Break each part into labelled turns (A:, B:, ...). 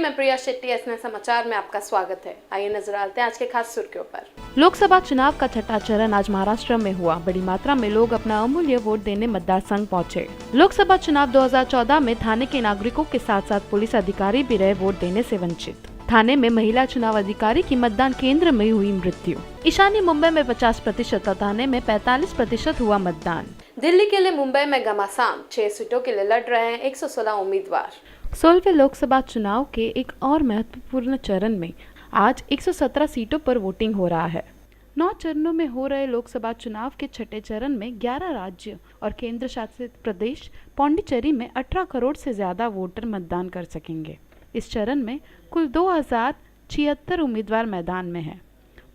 A: मैं प्रिया शेट्टी, एसएन समाचार में आपका स्वागत है। आइए नजर डालते हैं आज के खास सुर्खियों पर।
B: लोकसभा चुनाव का छठा चरण आज महाराष्ट्र में हुआ। बड़ी मात्रा में लोग अपना अमूल्य वोट देने मतदान संघ पहुंचे। लोकसभा चुनाव 2014 में थाने के नागरिकों के साथ साथ पुलिस अधिकारी भी रहे वोट देने से वंचित। थाने में महिला चुनाव अधिकारी की मतदान केंद्र में हुई मृत्यु। ईशान्य मुंबई में 50% और थाने में 45% हुआ मतदान।
A: दिल्ली के लिए मुंबई में घमासान, 6 सीटों के लिए लड़ रहे हैं 116 उम्मीदवार।
B: 16वें लोकसभा चुनाव के एक और महत्वपूर्ण चरण में आज 117 सीटों पर वोटिंग हो रहा है। 9 चरणों में हो रहे लोकसभा चुनाव के छठे चरण में 11 राज्य और केंद्र शासित प्रदेश पौंडीचेरी में 18 करोड़ से ज्यादा वोटर मतदान कर सकेंगे। इस चरण में कुल 2076 उम्मीदवार मैदान में हैं।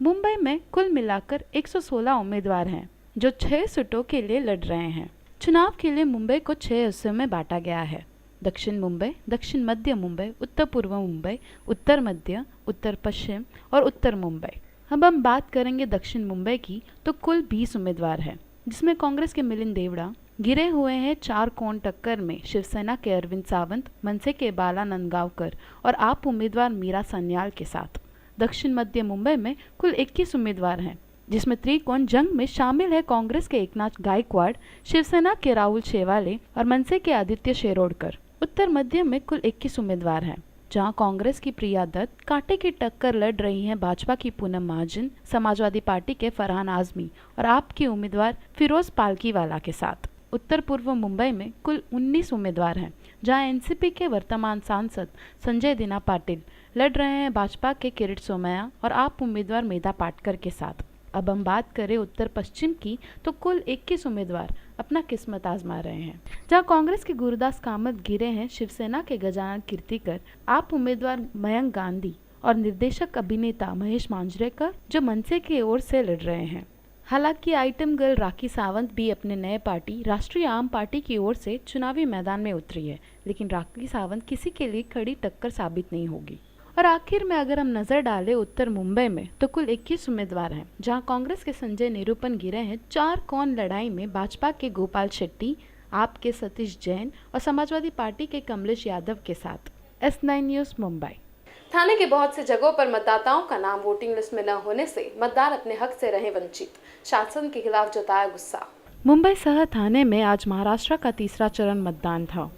B: मुंबई में कुल मिलाकर 116 उम्मीदवार हैं जो 6 सीटों के लिए लड़ रहे हैं। चुनाव के लिए मुंबई को 6 हिस्सों में बांटा गया है। दक्षिण मुंबई, दक्षिण मध्य मुंबई, उत्तर पूर्व मुंबई, उत्तर मध्य, उत्तर पश्चिम और उत्तर मुंबई। अब हम बात करेंगे दक्षिण मुंबई की, तो कुल 20 उम्मीदवार हैं, जिसमें कांग्रेस के मिलिंद देवड़ा गिरे हुए हैं 4 कोण टक्कर में शिवसेना के अरविंद सावंत, मनसे के बाला नंदगांवकर और आप उम्मीदवार मीरा सन्याल के साथ। दक्षिण मध्य मुंबई में कुल 21 उम्मीदवार हैं, जिसमें त्रिकोण जंग में शामिल है कांग्रेस के एकनाथ गायकवाड़, शिवसेना के राहुल शेवाले और मनसे के आदित्य शेरोडकर। उत्तर मध्य में कुल 21 उम्मीदवार हैं, जहां कांग्रेस की प्रिया दत्त कांटे की टक्कर लड़ रही हैं भाजपा की पूनम महाजन, समाजवादी पार्टी के फरहान आजमी और आप के उम्मीदवार फिरोज पालकीवाला के साथ। उत्तर पूर्व मुंबई में कुल 19 उम्मीदवार हैं, जहां एनसीपी के वर्तमान सांसद संजय दिना पाटिल लड़ रहे हैं भाजपा के किरीट सोमैया और आप उम्मीदवार मेधा पाटकर के साथ। अब हम बात करें उत्तर पश्चिम की, तो कुल 21 उम्मीदवार अपना किस्मत आजमा रहे हैं, जहां कांग्रेस के गुरुदास कामत गिरे हैं शिवसेना के गजानन कीर्तिकर, आप उम्मीदवार मयंक गांधी और निर्देशक अभिनेता महेश मांजरेकर जो मनसे की ओर से लड़ रहे हैं। हालांकि आइटम गर्ल राखी सावंत भी अपने नए पार्टी राष्ट्रीय आम पार्टी की ओर से चुनावी मैदान में उतरी है, लेकिन राखी सावंत किसी के लिए खड़ी टक्कर साबित नहीं होगी। और आखिर में अगर हम नजर डालें उत्तर मुंबई में, तो कुल 21 उम्मीदवार हैं, जहां कांग्रेस के संजय निरूपम गिरे हैं 4 कोण लड़ाई में भाजपा के गोपाल शेट्टी, आप के सतीश जैन और समाजवादी पार्टी के कमलेश यादव के साथ। S9 news Mumbai.
A: थाने के बहुत से जगहों पर मतदाताओं का नाम वोटिंग लिस्ट में न होने से मतदार अपने हक से रहे वंचित। शासन के खिलाफ जताया गुस्सा।
B: मुंबई शहर थाने में आज महाराष्ट्र का तीसरा चरण मतदान था।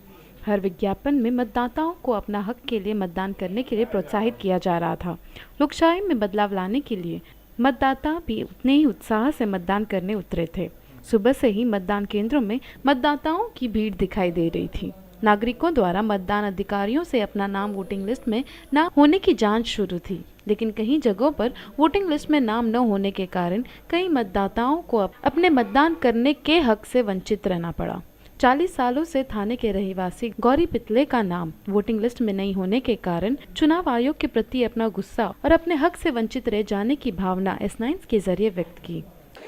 B: हर विज्ञापन में मतदाताओं को अपना हक के लिए मतदान करने के लिए प्रोत्साहित किया जा रहा था। लोकशाही में बदलाव लाने के लिए मतदाता भी उतने ही उत्साह से मतदान करने उतरे थे। सुबह से ही मतदान केंद्रों में मतदाताओं की भीड़ दिखाई दे रही थी। नागरिकों द्वारा मतदान अधिकारियों से अपना नाम वोटिंग लिस्ट में न होने की जांच शुरू थी, लेकिन कई जगहों पर वोटिंग लिस्ट में नाम न होने के कारण कई मतदाताओं को अपने मतदान करने के हक से वंचित रहना पड़ा। 40 सालों से थाने के रहवासी गौरी पितले का नाम वोटिंग लिस्ट में नहीं होने के कारण चुनाव आयोग के प्रति अपना गुस्सा और अपने हक से वंचित रह जाने की भावना S9 के जरिए व्यक्त की।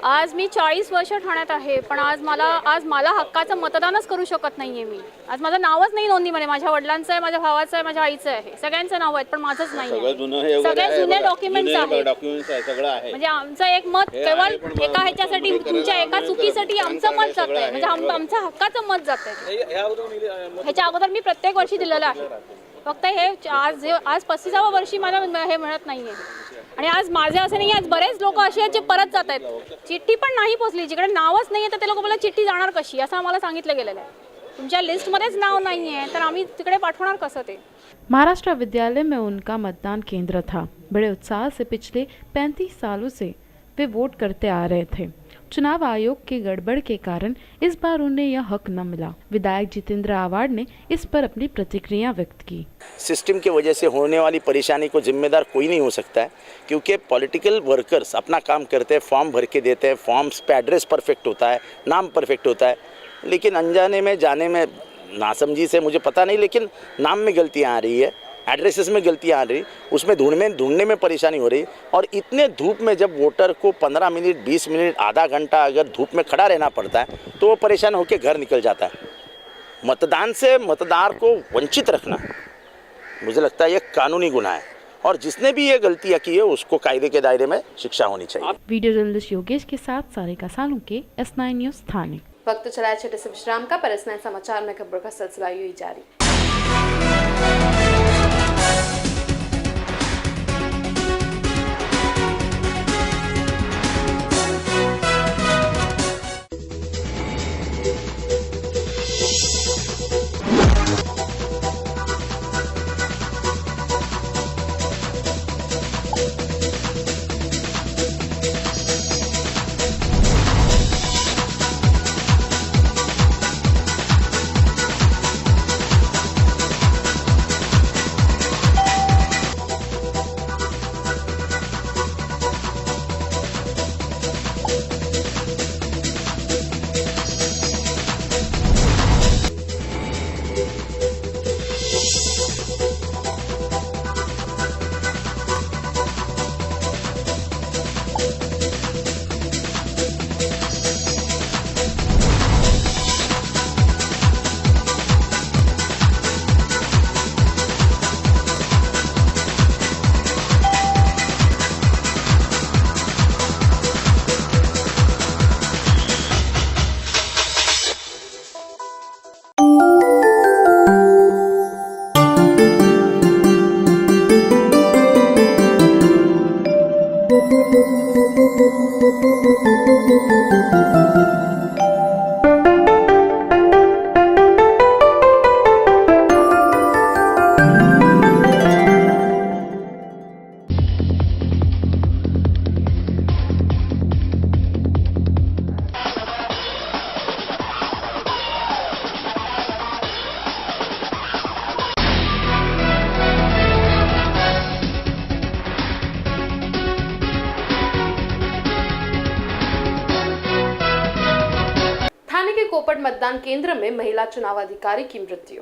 C: आज मी 40 वर्ष ठाण्यात आहे, पण आज मला हक्काचं मतदानच करू शकत नाहीये मी। आज माझं नावच नाही नोंदणीमध्ये। माझ्या वडिलांचं आहे, माझ्या भावाचं आहे, माझ्या आईचं आहे, सगळ्यांचं नाव आहेत, पण माझंच नाही आहे। सगळे जुने डॉक्युमेंट्स आहेत, सगळं आहे। म्हणजे आमचं एक मत केवळ एका ह्याच्यासाठी, तुमच्या एका चुकीसाठी आमचं मत जातंय, म्हणजे आमचं हक्काचं मत जातंय। ह्याच्या अगोदर मी प्रत्येक वर्षी दिलेलं आहे, फक्त हे आज 35व्या वर्षी मला हे मिळत नाहीये। आणि आज माझे असे नाही, आज बरेच लोक असे आहेत जे परत जात आहेत। चिठ्ठी पण नाही पोचली, जिकडे नावच नाहीये तर ते लोक बोलले चिठ्ठी जाणार कशी, असं आम्हाला सांगितलं गेलेलं आहे। तुमच्या लिस्टमध्येच नाव नाहीये तर आम्ही तिकडे पाठवणार कसं ते।
B: महाराष्ट्र विद्यालय में उनका मतदान केंद्र था। बड़े उत्साह से पिछले 35 सालों से वे वोट करते आ रहे थे। चुनाव आयोग के गड़बड़ के कारण इस बार उन्हें यह हक न मिला। विधायक जितेंद्र आवाड़ ने इस पर अपनी प्रतिक्रिया व्यक्त की।
D: सिस्टम की वजह से होने वाली परेशानी को जिम्मेदार कोई नहीं हो सकता है, क्योंकि पॉलिटिकल वर्कर्स अपना काम करते हैं, फॉर्म भर के देते हैं, फॉर्म्स पे एड्रेस परफेक्ट होता है, नाम परफेक्ट होता है, लेकिन अनजाने में जाने में नासमझी से मुझे पता नहीं, लेकिन नाम में गलतियाँ आ रही है, एड्रेसेस में गलतियाँ आ रही, उसमें ढूंढने में परेशानी हो रही। और इतने धूप में जब वोटर को 15 मिनट, 20 मिनट, आधा घंटा अगर धूप में खड़ा रहना पड़ता है तो वो परेशान होकर घर निकल जाता है। मतदान से मतदार को वंचित रखना मुझे लगता है ये कानूनी गुनाह है, और जिसने भी ये गलतियाँ की है उसको कायदे के दायरे में शिक्षा होनी चाहिए।
B: वीडियो जर्नलिस्ट योगेश के साथ सारिका सालुंके, S9 न्यूज थाने।
A: वक्त चला छोटे से विश्राम का, पर S9 समाचार में खबरों का सिलसिला यूं ही जारी। थाने के कोपट मतदान केंद्र में महिला चुनाव अधिकारी की मृत्यु।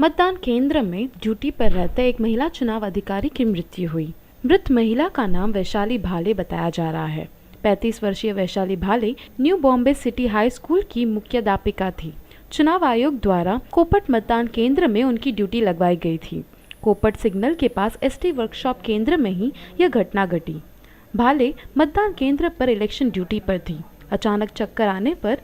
B: मतदान केंद्र में ड्यूटी पर रहते एक महिला चुनाव अधिकारी की मृत्यु हुई। मृत महिला का नाम वैशाली भाले बताया जा रहा है। 35 वर्षीय वैशाली भाले new Bombay city high school की मुख्याध्यापिका थी। चुनाव आयोग द्वारा कोपट मतदान केंद्र में उनकी ड्यूटी लगवाई गई थी। कोपट सिग्नल के पास एसटी वर्कशॉप केंद्र में ही यह घटना घटी। भाले मतदान केंद्र पर इलेक्शन ड्यूटी पर थी। अचानक चक्कर आने पर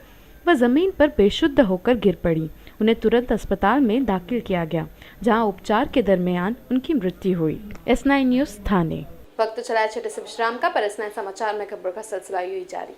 B: वह जमीन पर बेशुद्ध होकर गिर पड़ी। उन्हें तुरंत अस्पताल में दाखिल किया गया, जहां उपचार के दरमियान उनकी मृत्यु हुई। S9 न्यूज़ थाने।
A: वक्त चला छोटे से विश्राम का, पर S9 समाचार में खबरों का सिलसिला यूं जारी।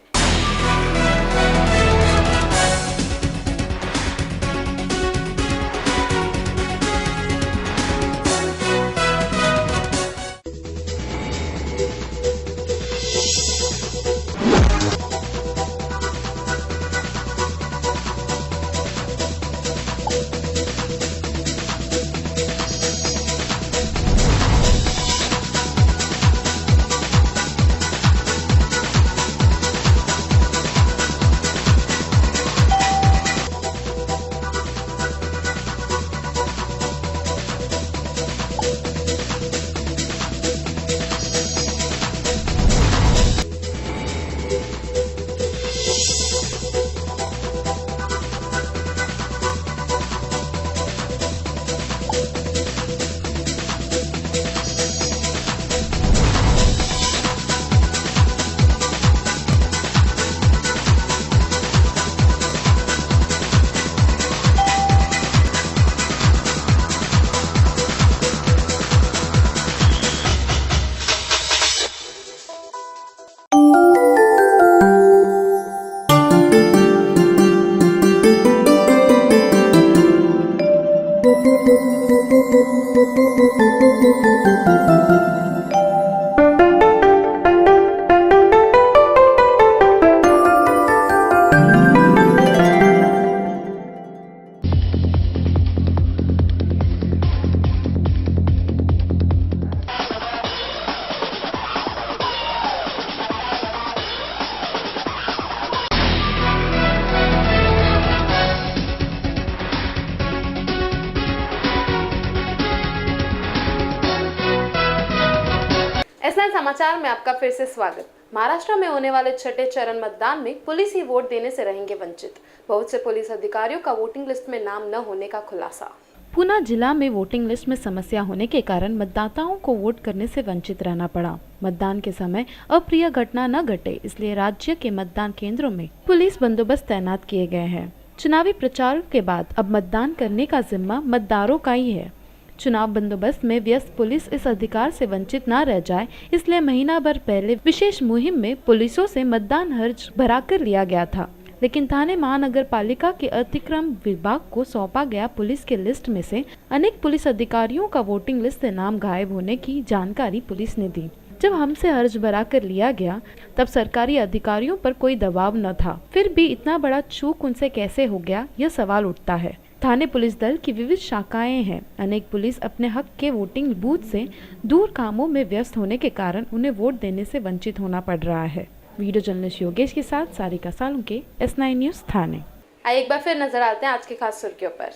A: S9 समाचार में आपका फिर से स्वागत। महाराष्ट्र में होने वाले छठे चरण मतदान में पुलिस ही वोट देने से रहेंगे वंचित। बहुत से पुलिस अधिकारियों का वोटिंग लिस्ट में नाम न होने का खुलासा।
B: पूना जिला में वोटिंग लिस्ट में समस्या होने के कारण मतदाताओं को वोट करने से वंचित रहना पड़ा। मतदान के समय अप्रिय घटना न घटे, इसलिए राज्य के मतदान केंद्रों में पुलिस बंदोबस्त तैनात किए गए हैं। चुनावी प्रचार के बाद अब मतदान करने का जिम्मा मतदारों का ही है। चुनाव बंदोबस्त में व्यस्त पुलिस इस अधिकार से वंचित न रह जाए, इसलिए महीना भर पहले विशेष मुहिम में पुलिसों से मतदान हर्ज भराकर लिया गया था। लेकिन थाने महानगर पालिका के अतिक्रम विभाग को सौंपा गया पुलिस के लिस्ट में से अनेक पुलिस अधिकारियों का वोटिंग लिस्ट से नाम गायब होने की जानकारी पुलिस ने दी। जब हमसे हर्ज भरा कर लिया गया तब सरकारी अधिकारियों पर कोई दबाव न था, फिर भी इतना बड़ा चूक उनसे कैसे हो गया, यह सवाल उठता है। थाने पुलिस दल की विविध शाखाएं हैं। अनेक पुलिस अपने हक के वोटिंग बूथ से दूर कामों में व्यस्त होने के कारण उन्हें वोट देने से वंचित होना पड़ रहा है। वीडियो जर्नलिस्ट योगेश के साथ सारिका सालुंके, S9 न्यूज़ थाने।
A: आइए एक बार फिर नजर आते हैं आज की खास सुर्खियों पर।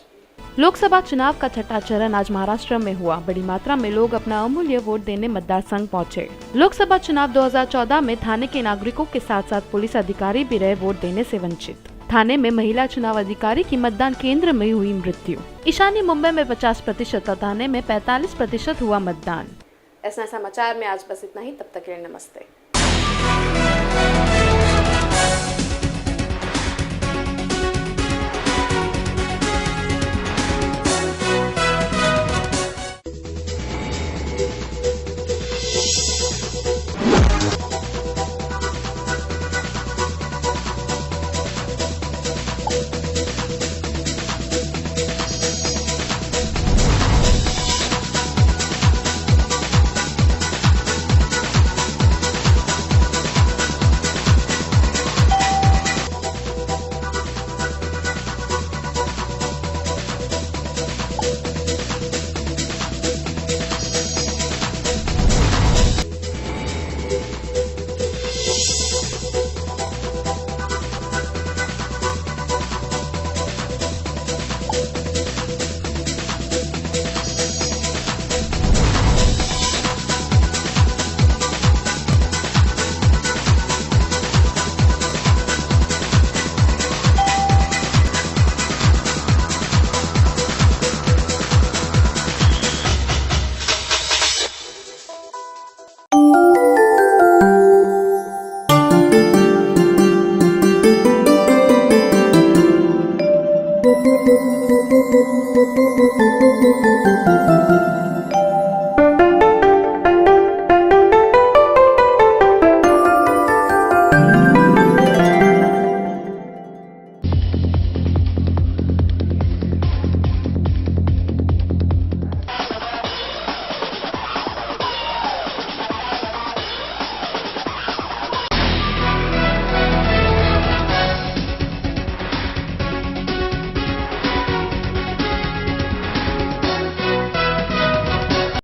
B: लोकसभा चुनाव का छठा चरण आज महाराष्ट्र में हुआ। बड़ी मात्रा में लोग अपना अमूल्य वोट देने मतदान संघ पहुंचे। लोकसभा चुनाव 2014 में थाने के नागरिकों के साथ साथ पुलिस अधिकारी भी रहे वोट देने से वंचित। थाने में महिला चुनाव अधिकारी की मतदान केंद्र में हुई मृत्यु। ईशानी मुंबई में 50% और थाने में 45% हुआ मतदान।
A: S9 समाचार में आज बस इतना ही। तब तक के लिए नमस्ते।